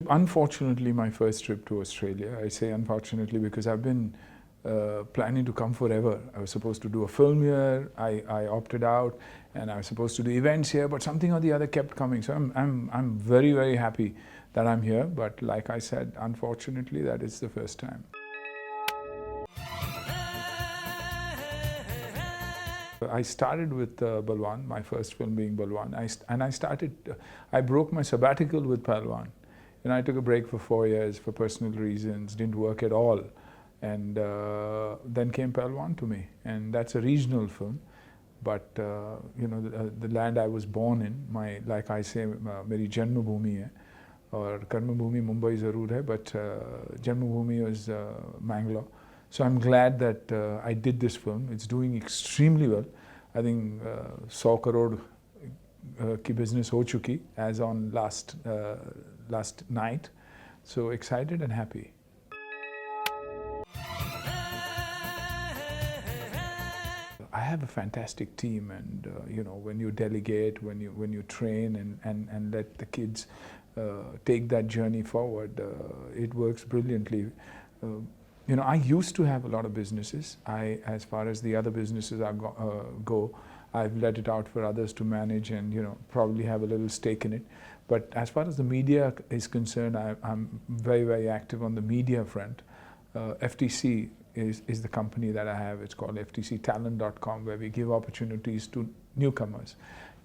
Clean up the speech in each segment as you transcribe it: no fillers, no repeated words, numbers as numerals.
Unfortunately, my first trip to Australia, I say unfortunately because I've been planning to come forever. I was supposed to do a film here, I opted out, and I was supposed to do events here, but something or the other kept coming. So I'm very, very happy that I'm here, but like I said, unfortunately, that is the first time. I started with Balwan, my first film being Balwan, I broke my sabbatical with Palwan. And I took a break for 4 years for personal reasons, didn't work at all. And then came Palwan to me. And that's a regional film. But, the land I was born in, like I say, meri Janma Bhoomi hai. Or Karma Bhoomi Mumbai zarur hai, but Janma Bhoomi was Mangalore. So I'm glad that I did this film. It's doing extremely well. I think 100 crore ki business ho chuki as on last night. So excited and happy. I have a fantastic team, and when you delegate, when you train and let the kids take that journey forward, it works brilliantly. I used to have a lot of businesses. As far as the other businesses go, I've let it out for others to manage and probably have a little stake in it. But as far as the media is concerned, I'm very, very active on the media front. FTC is the company that I have. It's called ftctalent.com, where we give opportunities to newcomers.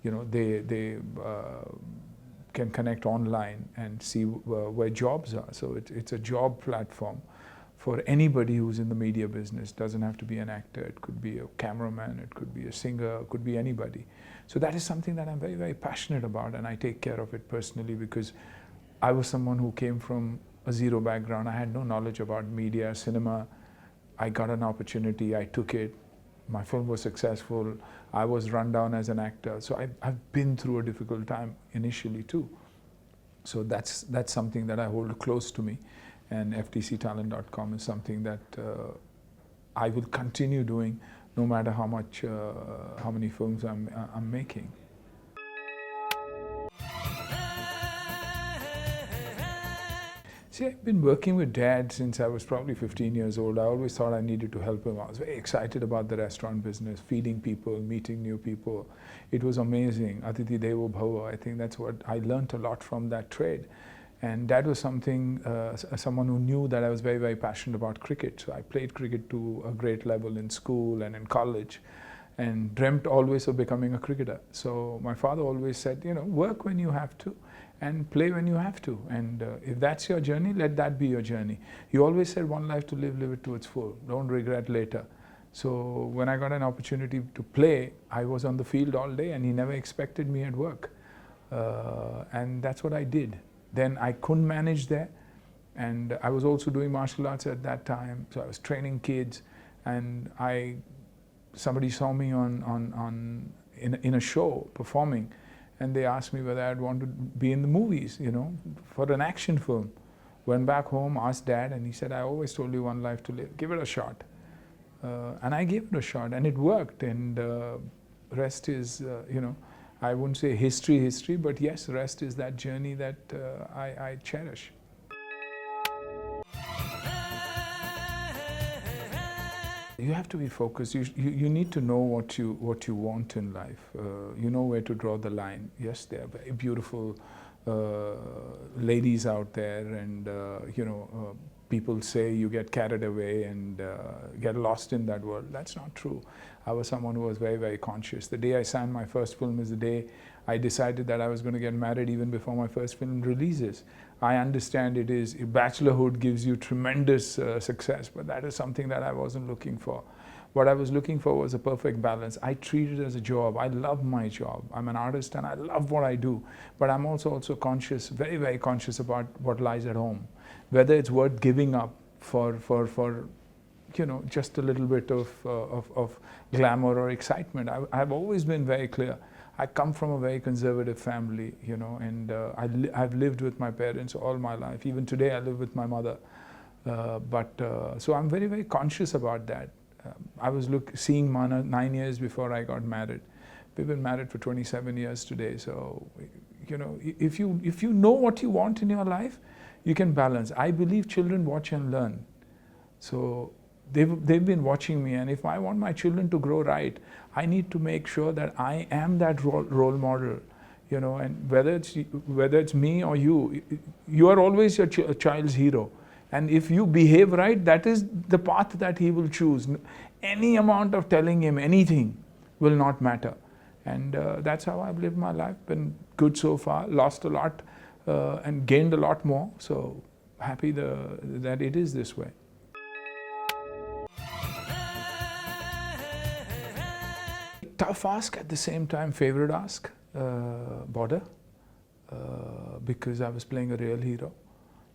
They can connect online and see where jobs are. So it's a job platform for anybody who's in the media business. Doesn't have to be an actor, it could be a cameraman, it could be a singer, it could be anybody. So that is something that I'm very, very passionate about, and I take care of it personally because I was someone who came from a zero background. I had no knowledge about media, cinema. I got an opportunity, I took it. My film was successful. I was run down as an actor. So I've been through a difficult time initially too. So that's something that I hold close to me. And ftctalent.com is something that I will continue doing no matter how many films I'm making. See, I've been working with Dad since I was probably 15 years old. I always thought I needed to help him. I was very excited about the restaurant business, feeding people, meeting new people. It was amazing. Atithi Devo Bhava. I think that's what I learned a lot from that trade. And Dad was someone who knew that I was very, very passionate about cricket. So I played cricket to a great level in school and in college, and dreamt always of becoming a cricketer. So my father always said, work when you have to and play when you have to. And if that's your journey, let that be your journey. He always said, one life to live, live it to its full. Don't regret later. So when I got an opportunity to play, I was on the field all day, and he never expected me at work. And that's what I did. Then I couldn't manage there, and I was also doing martial arts at that time. So I was training kids, and somebody saw me in a show performing, and they asked me whether I'd want to be in the movies, for an action film. Went back home, asked Dad, and he said, I always told you one life to live. Give it a shot. And I gave it a shot, and it worked. And rest is, I wouldn't say history, but yes, rest is that journey that I cherish. You have to be focused. You need to know what you want in life. You know where to draw the line. Yes, there are very beautiful ladies out there, and people say you get carried away and get lost in that world. That's not true. I was someone who was very, very conscious. The day I signed my first film is the day I decided that I was going to get married even before my first film releases. I understand bachelorhood gives you tremendous success, but that is something that I wasn't looking for. What I was looking for was a perfect balance. I treat it as a job. I love my job. I'm an artist and I love what I do, but I'm also conscious, very, very conscious about what lies at home. Whether it's worth giving up for just a little bit of glamour or excitement. I've always been very clear. I come from a very conservative family, and I've lived with my parents all my life. Even today I live with my mother. So I'm very, very conscious about that. I was seeing Mana 9 years before I got married. We've been married for 27 years today. So, if you know what you want in your life, you can balance. I believe children watch and learn. So they've been watching me, and if I want my children to grow right, I need to make sure that I am that role model, you know. And whether it's me or you are always your child's hero. And if you behave right, that is the path that he will choose. Any amount of telling him anything will not matter. And that's how I've lived my life. Been good so far. Lost a lot and gained a lot more. So happy that it is this way. Tough ask, at the same time favorite ask, Border, because I was playing a real hero,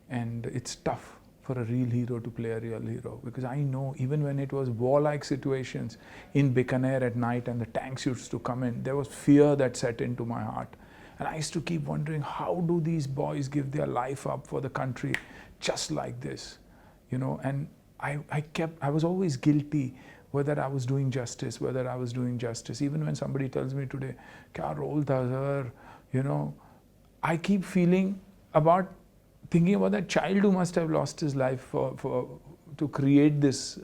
and it's tough for a real hero to play a real hero, because I know even when it was warlike situations in Bikaner at night and the tanks used to come in, there was fear that set into my heart. And I used to keep wondering, how do these boys give their life up for the country just like this, you know? And I was always guilty whether I was doing justice, Even when somebody tells me today, kya role tha sir, you know, I keep thinking about that child who must have lost his life to create this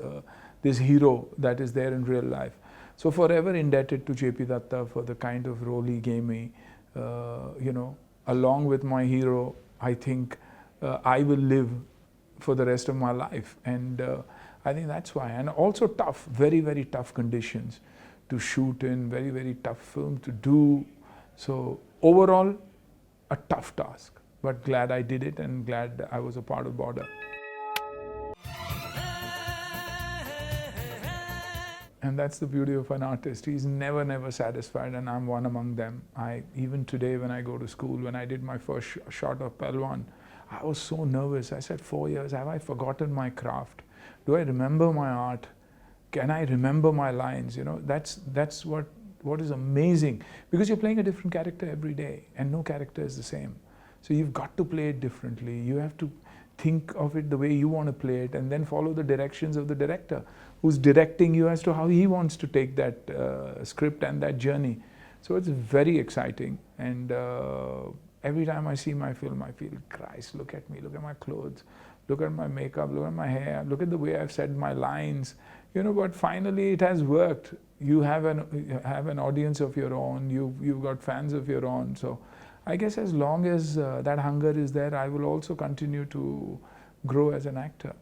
hero that is there in real life. So forever indebted to J.P. Datta for the kind of role he gave me. You know, along with my hero, I think I will live for the rest of my life. And I think that's why. And also tough, very, very tough conditions to shoot in, very, very tough film to do. So overall, a tough task, but glad I did it and glad I was a part of Border. And that's the beauty of an artist. He's never, never satisfied, and I'm one among them. Even today when I go to school, when I did my first shot of Pelwan, I was so nervous. I said, 4 years, have I forgotten my craft? Do I remember my art? Can I remember my lines? You know, that's what is amazing, because you're playing a different character every day, and no character is the same. So you've got to play it differently. You have to think of it the way you want to play it, and then follow the directions of the director, who's directing you as to how he wants to take that script and that journey. So it's very exciting, and every time I see my film, I feel, Christ, look at me, look at my clothes, look at my makeup, look at my hair, look at the way I've said my lines. You know, but finally it has worked. You have an audience of your own, you've got fans of your own. So I guess as long as that hunger is there, I will also continue to grow as an actor.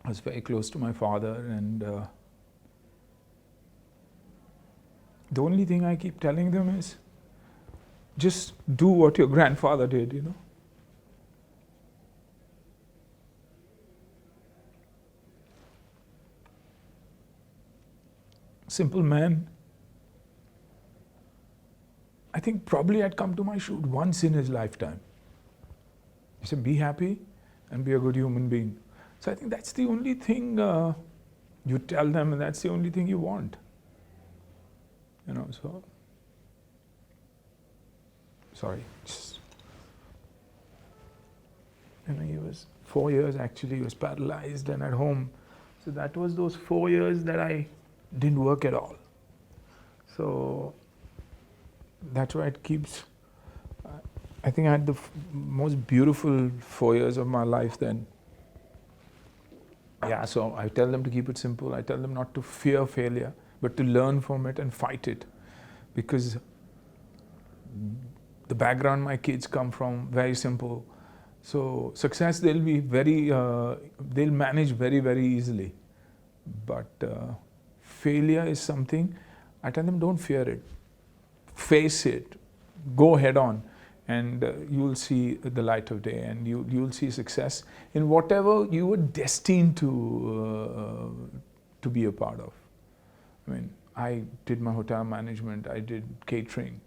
I was very close to my father, and the only thing I keep telling them is, just do what your grandfather did, you know. Simple man. I think probably I'd come to my shoot once in his lifetime. He said, be happy and be a good human being. So I think that's the only thing you tell them, and that's the only thing you want. You know, so, sorry. You know, he was 4 years actually, he was paralyzed and at home. So that was those 4 years that I didn't work at all. So that's why it keeps, I think I had the most beautiful 4 years of my life then. Yeah, so I tell them to keep it simple. I tell them not to fear failure, but to learn from it and fight it. Because the background my kids come from, very simple. So success, they'll manage very, very easily. But failure is something, I tell them, don't fear it. Face it, go head on, and you'll see the light of day, and you'll see success in whatever you were destined to be a part of. I mean, I did my hotel management, I did catering,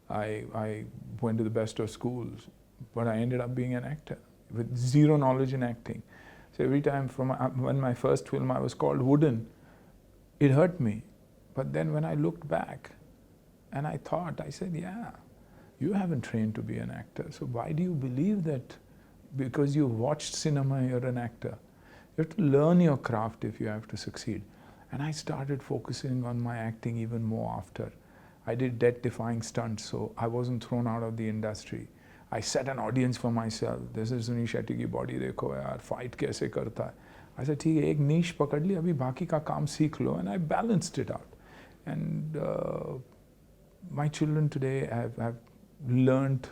I went to the best of schools, but I ended up being an actor with zero knowledge in acting. So every time when my first film, I was called Wooden, it hurt me. But then when I looked back and I thought, I said, yeah, you haven't trained to be an actor. So why do you believe that because you watched cinema, you're an actor? You have to learn your craft if you have to succeed. And I started focusing on my acting even more after. I did death-defying stunts, so I wasn't thrown out of the industry. I set an audience for myself. This is Suniel Shetty की body देखो यार, fight कैसे करता है. I said ठीक है, एक niche पकड़ ली, अभी बाकी का काम सीख लो, and I balanced it out. And my children today have learned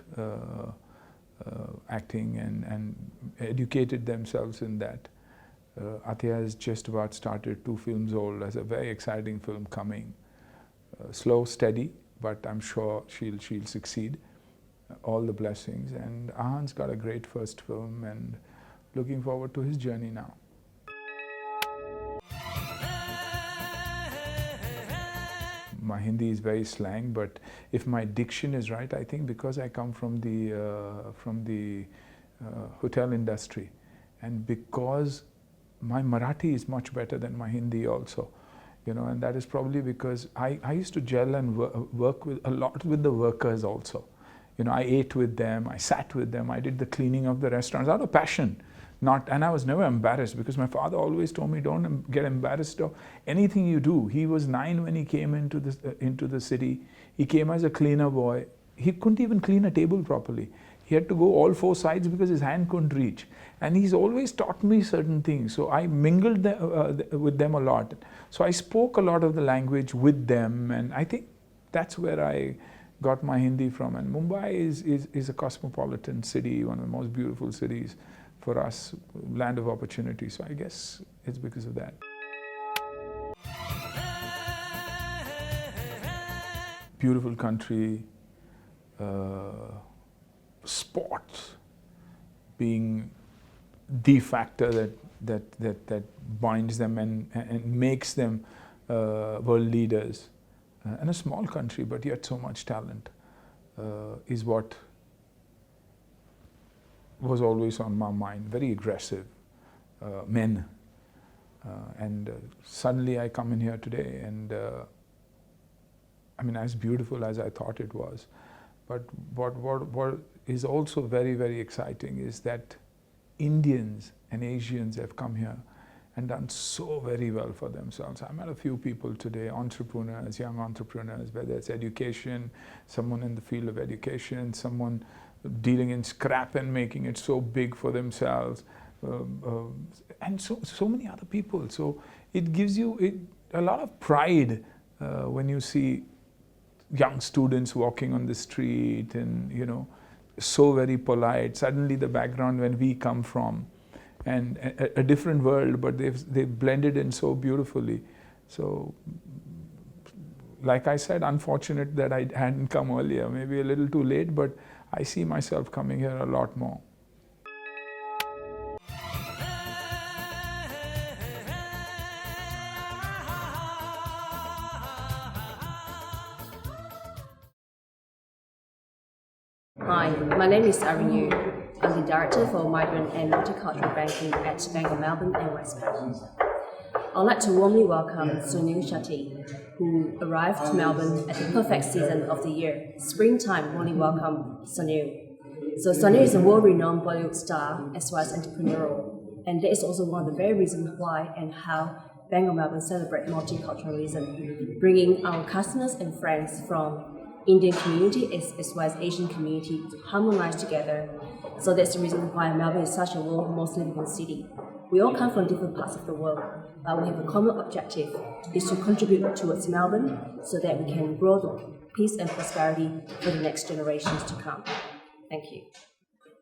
acting and educated themselves in that. Athiya has just about started 2 films old, has a very exciting film coming. Slow, steady, but I'm sure she'll succeed. All the blessings. And Ahan's got a great first film and looking forward to his journey now. My Hindi is very slang, but if my diction is right, I think because I come from the hotel industry, and because my Marathi is much better than my Hindi also, you know, and that is probably because I used to gel and work with a lot with the workers also. You know, I ate with them, I sat with them, I did the cleaning of the restaurants out of passion. And I was never embarrassed because my father always told me, don't get embarrassed of anything you do. He was 9 when he came into the city. He came as a cleaner boy. He couldn't even clean a table properly. He had to go all 4 sides because his hand couldn't reach. And he's always taught me certain things. So I mingled with them a lot. So I spoke a lot of the language with them. And I think that's where I got my Hindi from. And Mumbai is a cosmopolitan city, one of the most beautiful cities for us, land of opportunity. So I guess it's because of that. Beautiful country, sports being the factor that binds them and makes them world leaders. And a small country, but yet so much talent, is what was always on my mind. Very aggressive men. And suddenly I come in here today and I mean, as beautiful as I thought it was. But what is also very, very exciting is that Indians and Asians have come here and done so very well for themselves. I met a few people today, entrepreneurs, young entrepreneurs, whether it's education, someone in the field of education, someone dealing in scrap and making it so big for themselves, and so many other people. So it gives you a lot of pride when you see young students walking on the street and, you know, so very polite. Suddenly the background when we come from, and a different world, but they've blended in so beautifully. So, like I said, unfortunate that I hadn't come earlier, maybe a little too late, but I see myself coming here a lot more. Hi, my name is Irene Yu. I'm the Director for Migrant and Multicultural Banking at Bank of Melbourne and Westpac. I'd like to warmly welcome Suniel Shetty, who arrived to Melbourne at the perfect season of the year. Springtime, warmly welcome Suniel. So Suniel is a world-renowned Bollywood star as well as entrepreneurial. And that is also one of the very reasons why and how Bank of Melbourne celebrate multiculturalism, bringing our customers and friends from Indian community as well as Asian community to harmonize together. So that's the reason why Melbourne is such a world's most livable city. We all come from different parts of the world, but we have a common objective, is to contribute towards Melbourne so that we can grow the peace and prosperity for the next generations to come. Thank you.